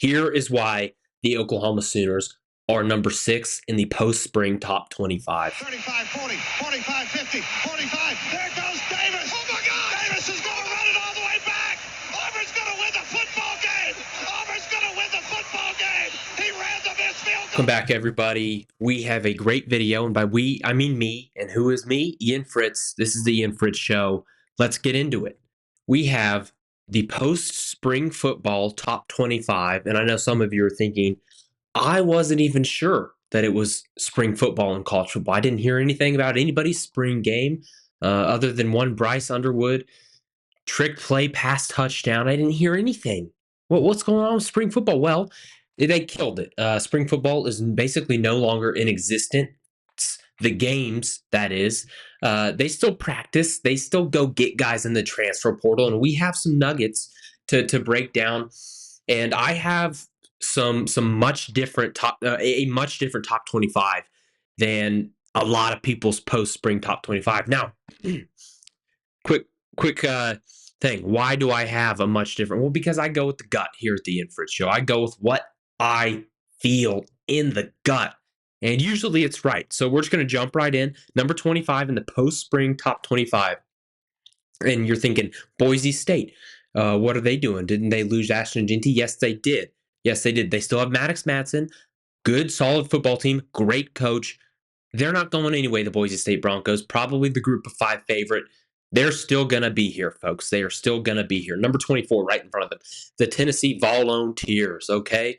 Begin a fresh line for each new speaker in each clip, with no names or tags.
Here is why the Oklahoma Sooners are number 6 in the post-spring top 25.
35, 40, 45, 50, 45. There goes Davis. Oh, my God. Davis is going to run it all the way back. Auburn's going to win the football game. Auburn's going to win the football game. He ran the missed field goal.
Welcome back, everybody. We have a great video, and by we, I mean me. And who is me? Ian Fritts. This is the Ian Fritts Show. Let's get into it. We have the post-spring football top 25, and I know some of you are thinking, I wasn't even sure that it was spring football and college football. I didn't hear anything about anybody's spring game other than one Bryce Underwood trick play pass touchdown. I didn't hear anything. What's going on with spring football? Well, they killed it. Spring football is basically no longer in existence. The games, that is, they still practice. They still go get guys in the transfer portal, and we have some nuggets to break down. And I have some much different a much different top 25 than a lot of people's post spring top 25. Now, quick thing. Why do I have a much different? Well, because I go with the gut here at the Ian Fritts Show. I go with what I feel in the gut. And usually it's right. So we're just going to jump right in. Number 25 in the post-spring top 25. And you're thinking, Boise State, what are they doing? Didn't they lose Ashton Jeanty? Yes, they did. Yes, they did. They still have Maddox Madsen. Good, solid football team. Great coach. They're not going anyway, the Boise State Broncos. Probably the group of 5 favorite. They're still going to be here, folks. They are still going to be here. Number 24 right in front of them. The Tennessee Volunteers, okay?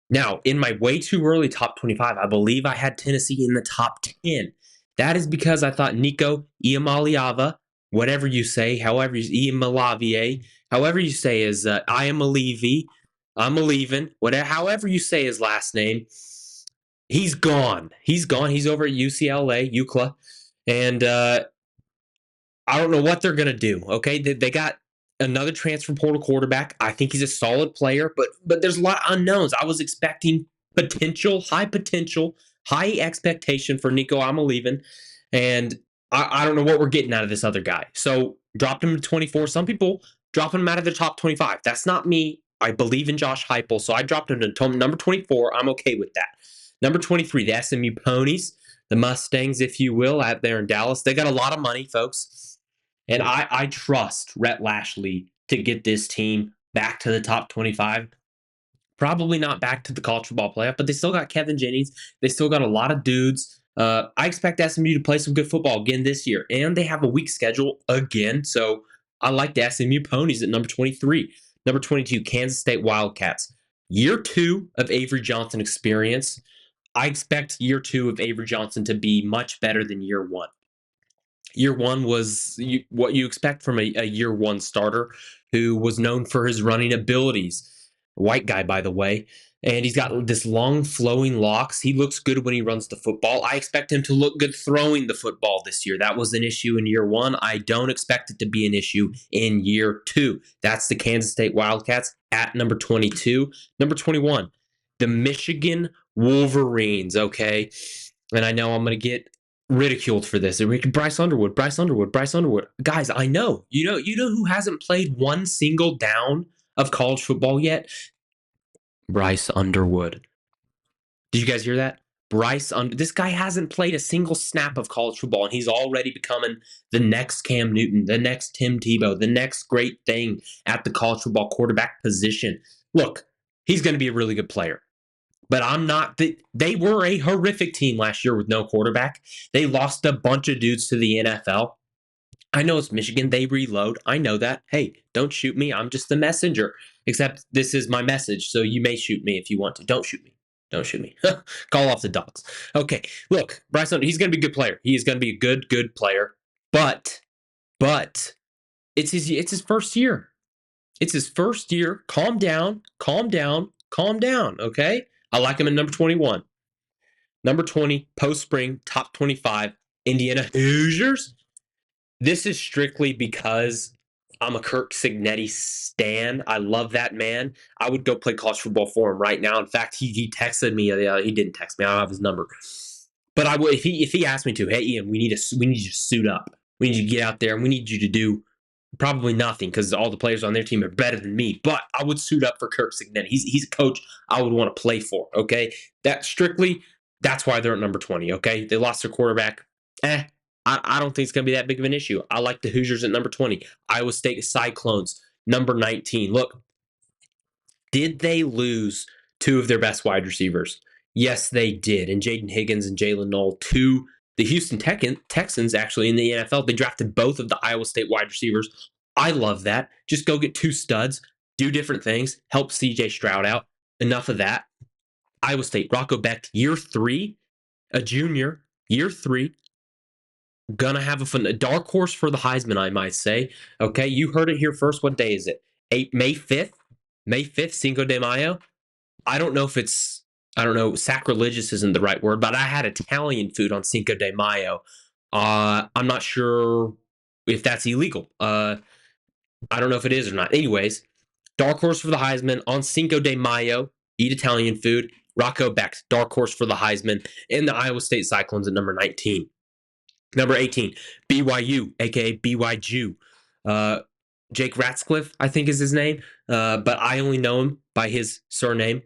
Now, in my way too early top 25, I believe I had Tennessee in the top 10. That is because I thought Nico Iamaleava, whatever you say, however you Iamaleava, however you say is I am a Levy, I'm a leaving, whatever, however you say his last name, he's gone. He's gone. He's over at UCLA, and I don't know what they're gonna do. Okay, they got another transfer portal quarterback. I think he's a solid player, but there's a lot of unknowns. I was expecting potential, high expectation for Nico Iamaleava, and I don't know what we're getting out of this other guy. So dropped him to 24. Some people dropping him out of the top 25. That's not me. I believe in Josh Heupel, so I dropped him to number 24. I'm okay with that. Number 23, the SMU Ponies, the Mustangs, if you will, out there in Dallas. They got a lot of money, folks. And I trust Rhett Lashley to get this team back to the top 25. Probably not back to the college football playoff, but they still got Kevin Jennings. They still got a lot of dudes. I expect SMU to play some good football again this year. And they have a weak schedule again. So I like the SMU Ponies at number 23. Number 22, Kansas State Wildcats. Year 2 of Avery Johnson experience. I expect year 2 of Avery Johnson to be much better than year 1. Year 1 was what you expect from a year 1 starter who was known for his running abilities. White guy, by the way. And he's got this long flowing locks. He looks good when he runs the football. I expect him to look good throwing the football this year. That was an issue in year 1. I don't expect it to be an issue in year 2. That's the Kansas State Wildcats at number 22. Number 21, the Michigan Wolverines, okay? And I know I'm going to get ridiculed for this. Bryce Underwood. Guys, I know. You know who hasn't played one single down of college football yet? Bryce Underwood. Did you guys hear that? This guy hasn't played a single snap of college football, and he's already becoming the next Cam Newton, the next Tim Tebow, the next great thing at the college football quarterback position. Look, he's going to be a really good player. But I'm not. They were a horrific team last year with no quarterback. They lost a bunch of dudes to the NFL. I know it's Michigan. They reload. I know that. Hey, don't shoot me. I'm just the messenger. Except this is my message, so you may shoot me if you want to. Don't shoot me. Don't shoot me. Call off the dogs. Okay, look, Bryce Hunter, he's going to be a good player. He is going to be a good player. But it's his first year. It's his first year. Calm down, okay? I like him at number 21. Number 20, post-spring, top 25, Indiana Hoosiers. This is strictly because I'm a Kirk Cignetti stan. I love that man. I would go play college football for him right now. In fact, he texted me. He didn't text me. I don't have his number. But I would if he asked me to. Hey, Ian, we need you to suit up. We need you to get out there, and we need you to do Probably nothing because all the players on their team are better than me. But I would suit up for Kirk Cignetti. He's a coach I would want to play for. Okay, that's why they're at number 20. Okay, they lost their quarterback. I don't think it's going to be that big of an issue. I like the Hoosiers at number 20. Iowa State Cyclones number 19. Look, did they lose two of their best wide receivers? Yes, they did. And Jaden Higgins and Jalen Knoll, to the Houston Texans, actually, in the NFL. They drafted both of the Iowa State wide receivers. I love that. Just go get two studs, do different things, help CJ Stroud out. Enough of that. Iowa State, Rocco Becht, year 3, a junior, year 3. Gonna have a dark horse for the Heisman, I might say. Okay, you heard it here first. What day is it? May 5th? May 5th, Cinco de Mayo. I don't know if it's, I don't know, sacrilegious isn't the right word, but I had Italian food on Cinco de Mayo. I'm not sure if that's illegal. I don't know if it is or not. Anyways, dark horse for the Heisman on Cinco de Mayo. Eat Italian food. Rocco Becht, dark horse for the Heisman. And the Iowa State Cyclones at number 19. Number 18, BYU, aka BYJew. Jake Ratcliffe, I think is his name, but I only know him by his surname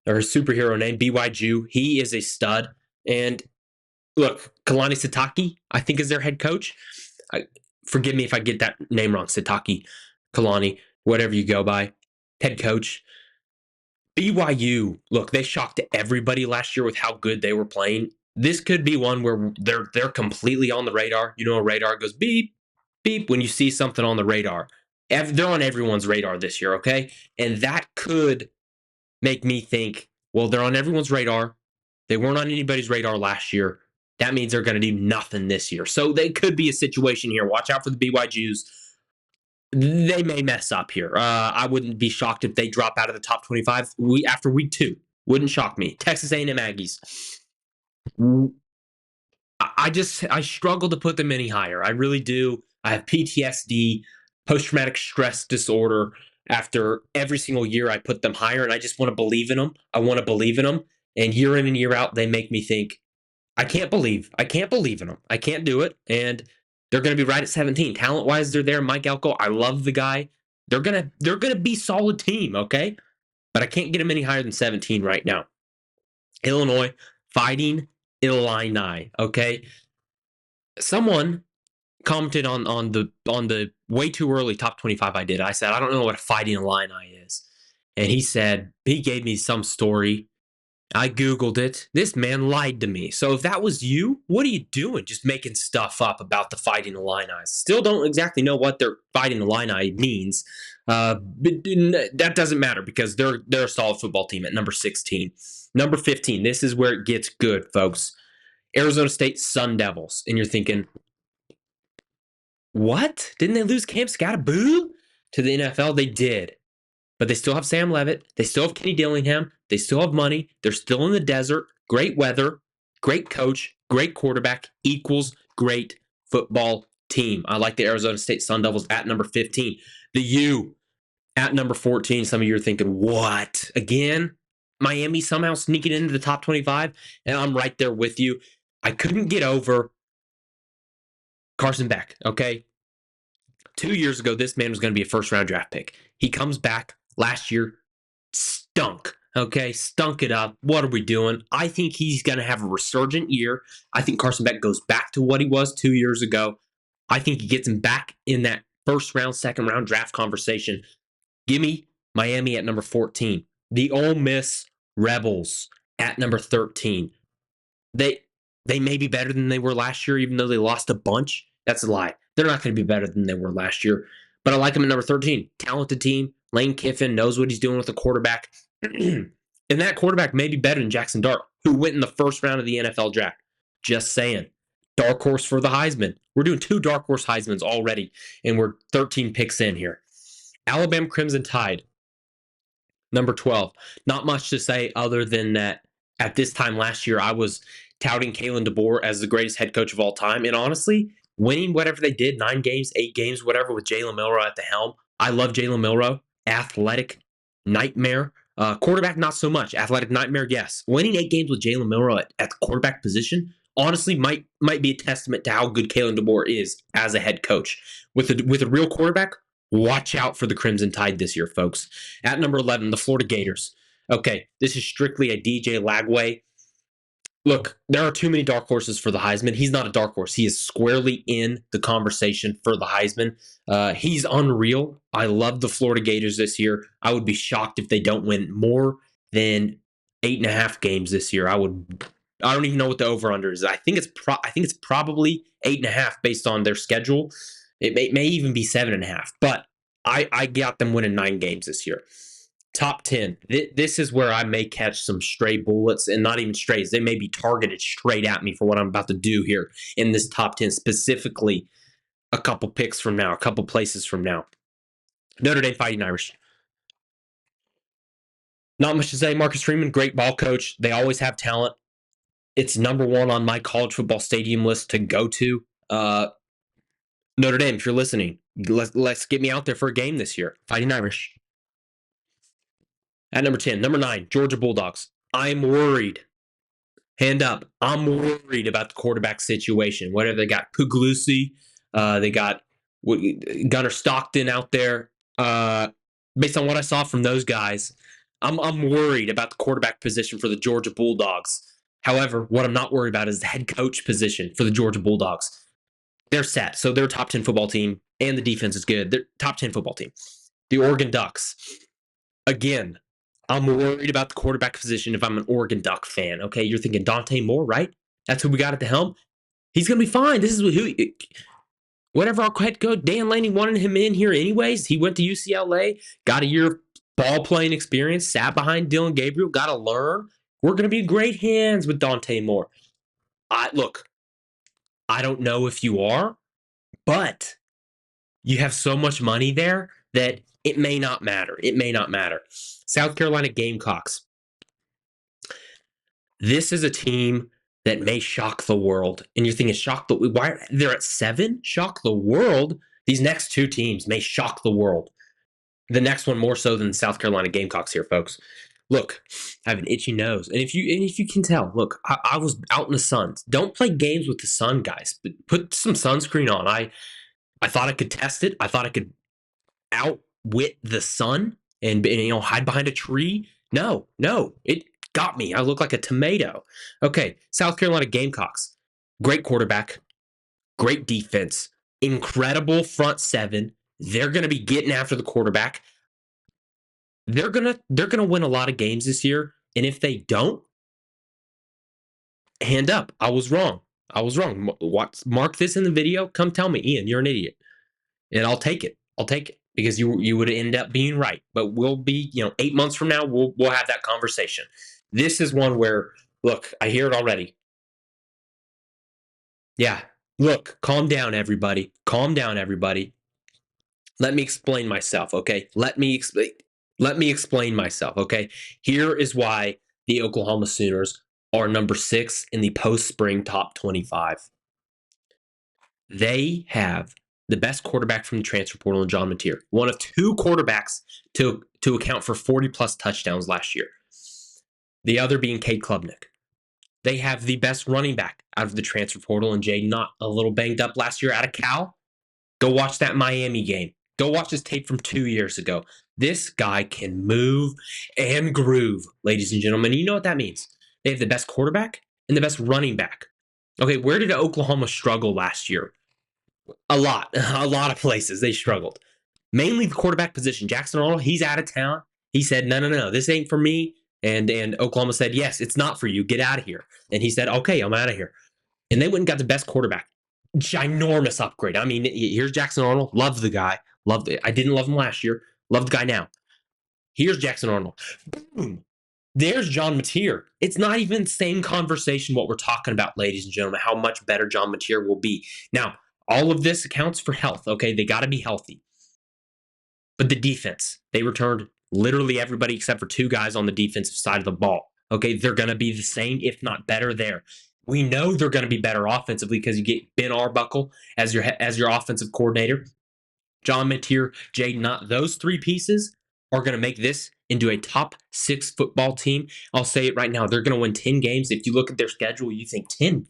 or his superhero name, BYJew. He is a stud. And look, Kalani Sitake, I think, is their head coach. Forgive me if I get that name wrong, Sitake, Kalani, whatever you go by, head coach. BYU, look, they shocked everybody last year with how good they were playing. This could be one where they're completely on the radar. You know, a radar goes beep, beep when you see something on the radar. They're on everyone's radar this year, okay? And that could make me think, well, they're on everyone's radar. They weren't on anybody's radar last year. That means they're going to do nothing this year. So they could be a situation here. Watch out for the BYUs. They may mess up here. I wouldn't be shocked if they drop out of the top 25 after week 2. Wouldn't shock me. Texas A&M Aggies. I struggle to put them any higher. I really do. I have PTSD, post-traumatic stress disorder. After every single year, I put them higher, and I just want to believe in them. I want to believe in them. And year in and year out, they make me think, I can't believe in them. I can't do it. And they're going to be right at 17. Talent-wise, they're there. Mike Elko, I love the guy. They're gonna be solid team, okay? But I can't get them any higher than 17 right now. Illinois, Fighting Illini, okay? Someone commented on the way too early top 25 I did. I said, I don't know what a Fighting Illini is. And he gave me some story. I Googled it. This man lied to me. So if that was you, what are you doing? Just making stuff up about the Fighting Illini. Still don't exactly know what their Fighting Illini means. But that doesn't matter because they're a solid football team at number 16. Number 15, this is where it gets good, folks. Arizona State Sun Devils. And you're thinking, what? Didn't they lose Cam Scattaboo to the NFL? They did. But they still have Sam Levitt. They still have Kenny Dillingham. They still have money. They're still in the desert. Great weather. Great coach. Great quarterback equals great football team. I like the Arizona State Sun Devils at number 15. The U at number 14. Some of you are thinking, what? Again? Miami somehow sneaking into the top 25? And I'm right there with you. I couldn't get over Carson Beck, okay? 2 years ago, this man was going to be a first-round draft pick. He comes back last year, stunk, okay? Stunk it up. What are we doing? I think he's going to have a resurgent year. I think Carson Beck goes back to what he was 2 years ago. I think he gets him back in that first-round, second-round draft conversation. Give me Miami at number 14. The Ole Miss Rebels at number 13. They may be better than they were last year, even though they lost a bunch. That's a lie. They're not going to be better than they were last year. But I like them at number 13. Talented team. Lane Kiffin knows what he's doing with the quarterback. And that quarterback may be better than Jackson Dart, who went in the first round of the NFL draft. Just saying. Dark horse for the Heisman. We're doing 2 dark horse Heismans already, and we're 13 picks in here. Alabama Crimson Tide, number 12. Not much to say other than that at this time last year, I was touting Kalen DeBoer as the greatest head coach of all time. And honestly, winning whatever they did, 9 games, 8 games, whatever, with Jalen Milroe at the helm. I love Jalen Milroe. Athletic nightmare. Quarterback, not so much. Athletic nightmare, yes. Winning 8 games with Jalen Milroe at the quarterback position, honestly, might be a testament to how good Kalen DeBoer is as a head coach. With a real quarterback, Watch out for the Crimson Tide this year, folks. At number 11, the Florida Gators. Okay, this is strictly a DJ Lagway. Look, there are too many dark horses for the Heisman. He's not a dark horse. He is squarely in the conversation for the Heisman. He's unreal. I love the Florida Gators this year. I would be shocked if they don't win more than 8.5 games this year. I don't even know what the over under is. I think it's probably 8.5 based on their schedule. It may even be 7.5. But I got them winning 9 games this year. Top 10. This is where I may catch some stray bullets, and not even strays. They may be targeted straight at me for what I'm about to do here in this top 10, specifically a couple picks from now, a couple places from now. Notre Dame Fighting Irish. Not much to say. Marcus Freeman, great ball coach. They always have talent. It's number one on my college football stadium list to go to. Notre Dame, if you're listening, let's get me out there for a game this year. Fighting Irish. At number 10, number 9, Georgia Bulldogs. I'm worried. Hand up. I'm worried about the quarterback situation. What have they got? Puglisi. They got Gunnar Stockton out there. Based on what I saw from those guys, I'm worried about the quarterback position for the Georgia Bulldogs. However, what I'm not worried about is the head coach position for the Georgia Bulldogs. They're set. So they're a top 10 football team, and the defense is good. They're top 10 football team. The Oregon Ducks. Again, I'm worried about the quarterback position if I'm an Oregon Duck fan. Okay, you're thinking Dante Moore, right? That's who we got at the helm. He's going to be fine. This is who, whatever our head coach, Dan Lanning wanted him in here anyways. He went to UCLA, got a year of ball playing experience, sat behind Dylan Gabriel, got to learn. We're going to be in great hands with Dante Moore. Look, I don't know if you are, but you have so much money there that it may not matter. It may not matter. South Carolina Gamecocks. This is a team that may shock the world. And you're thinking, why they're at 7? Shock the world? These next 2 teams may shock the world. The next one more so than the South Carolina Gamecocks here, folks. Look, I have an itchy nose. And if you can tell, look, I was out in the sun. Don't play games with the sun, guys. Put some sunscreen on. I thought I could test it. I thought I could outwit the sun and hide behind a tree. No, it got me. I look like a tomato. Okay, South Carolina Gamecocks. Great quarterback, great defense, incredible front 7. They're going to be getting after the quarterback. They're going to win a lot of games this year, and if they don't, hand up. I was wrong. Mark this in the video. Come tell me, Ian, you're an idiot. And I'll take it. Because you would end up being right. But we'll be, 8 months from now, we'll have that conversation. This is one where, look, I hear it already. Yeah, look, calm down, everybody. Let me explain myself, okay? Let me explain myself, okay? Here is why the Oklahoma Sooners are number 6 in the post-spring top 25. They have the best quarterback from the transfer portal in John Mateer, one of 2 quarterbacks to account for 40-plus touchdowns last year, the other being Cade Klubnik. They have the best running back out of the transfer portal in Jaden Knott, a little banged up last year out of Cal. Go watch that Miami game. Go watch this tape from 2 years ago. This guy can move and groove, ladies and gentlemen. You know what that means? They have the best quarterback and the best running back. Okay, where did Oklahoma struggle last year? A lot of places they struggled. Mainly the quarterback position. Jackson Arnold, he's out of town. He said, no, this ain't for me. And Oklahoma said, yes, it's not for you. Get out of here. And he said, okay, I'm out of here. And they went and got the best quarterback. Ginormous upgrade. I mean, here's Jackson Arnold. Love the guy. I didn't love him last year. Love the guy now. Here's Jackson Arnold. Boom. There's John Mateer. It's not even the same conversation what we're talking about, ladies and gentlemen, how much better John Mateer will be. Now, all of this accounts for health, okay? They got to be healthy. But the defense, they returned literally everybody except for 2 guys on the defensive side of the ball. Okay, they're going to be the same, if not better there. We know they're going to be better offensively because you get Ben Arbuckle as your offensive coordinator. John Mateer, Jaden Knott, those 3 pieces are going to make this into a top 6 football team. I'll say it right now. They're going to win 10 games. If you look at their schedule, you think 10.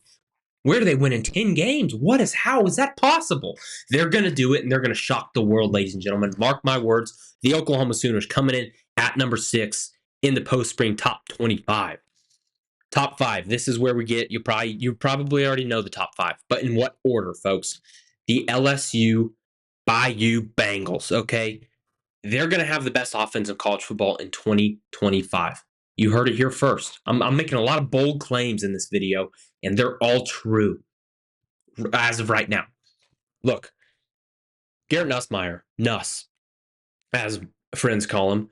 Where are they winning 10 games? How is that possible? They're going to do it, and they're going to shock the world, ladies and gentlemen. Mark my words. The Oklahoma Sooners coming in at number 6 in the post-spring top 25. Top 5. This is where we get, you probably already know the top 5. But in what order, folks? The LSU Bayou Bengals, okay? They're going to have the best offense in college football in 2025. You heard it here first. I'm making a lot of bold claims in this video, and they're all true as of right now. Look, Garrett Nussmeier, Nuss, as friends call him,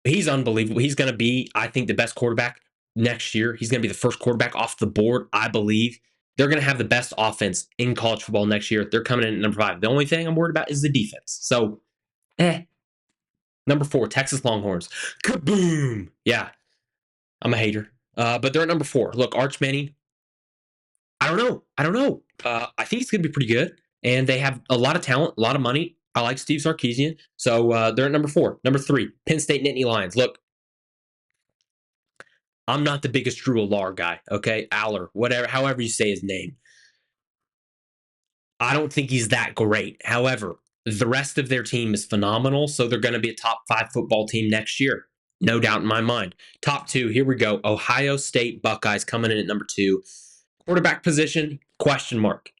he's unbelievable. He's going to be, I think, the best quarterback next year. He's going to be the first quarterback off the board, I believe. They're going to have the best offense in college football next year. They're coming in at number 5. The only thing I'm worried about is the defense. So, Number 4, Texas Longhorns. Kaboom! Yeah, I'm a hater. But they're at number 4. Look, Arch Manning, I don't know. I think he's going to be pretty good. And they have a lot of talent, a lot of money. I like Steve Sarkisian. So they're at number 4. Number 3, Penn State Nittany Lions. Look, I'm not the biggest Drew Allar guy, okay? Aller, whatever, however you say his name. I don't think he's that great. However, the rest of their team is phenomenal, so they're going to be a top 5 football team next year. No doubt in my mind. Top 2, here we go. Ohio State Buckeyes coming in at number 2. Quarterback position, question mark.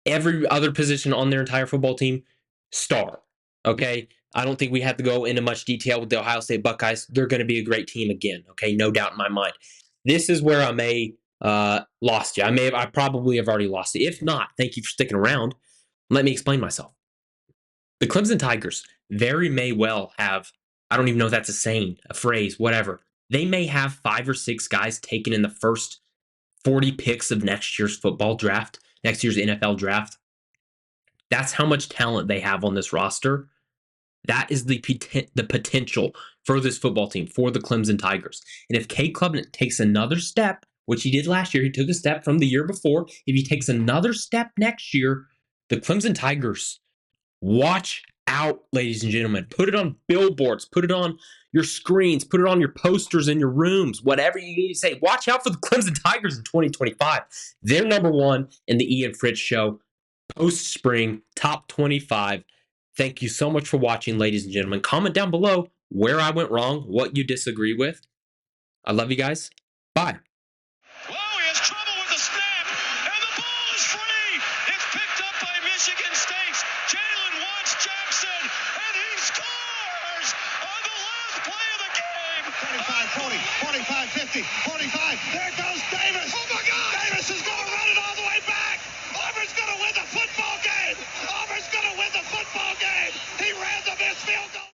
Every other position on their entire football team, star. Okay? I don't think we have to go into much detail with the Ohio State Buckeyes. They're going to be a great team again. Okay? No doubt in my mind. This is where I may lost you. I probably have already lost you. If not, thank you for sticking around. Let me explain myself. The Clemson Tigers very may well have, I don't even know if that's a saying, a phrase, whatever. They may have 5 or 6 guys taken in the first 40 picks of next year's football draft, next year's NFL draft. That's how much talent they have on this roster. That is the potential for this football team, for the Clemson Tigers. And if Cade Klubnik takes another step, which he did last year, he took a step from the year before. If he takes another step next year, the Clemson Tigers, watch out, ladies and gentlemen. Put it on billboards, put it on your screens, put it on your posters in your rooms, whatever you need to say. Watch out for the Clemson Tigers in 2025. They're number 1 in the Ian Fritts Show, post-spring, top 25. Thank you so much for watching, ladies and gentlemen. Comment down below where I went wrong, what you disagree with. I love you guys. Bye.
Whoa, he has trouble with the snap, and the ball is free. It's picked up by Michigan State's Jalen Watts Jackson, and he scores on the last play of the game. 45, 40, 45, 50, 45. There goes Davis.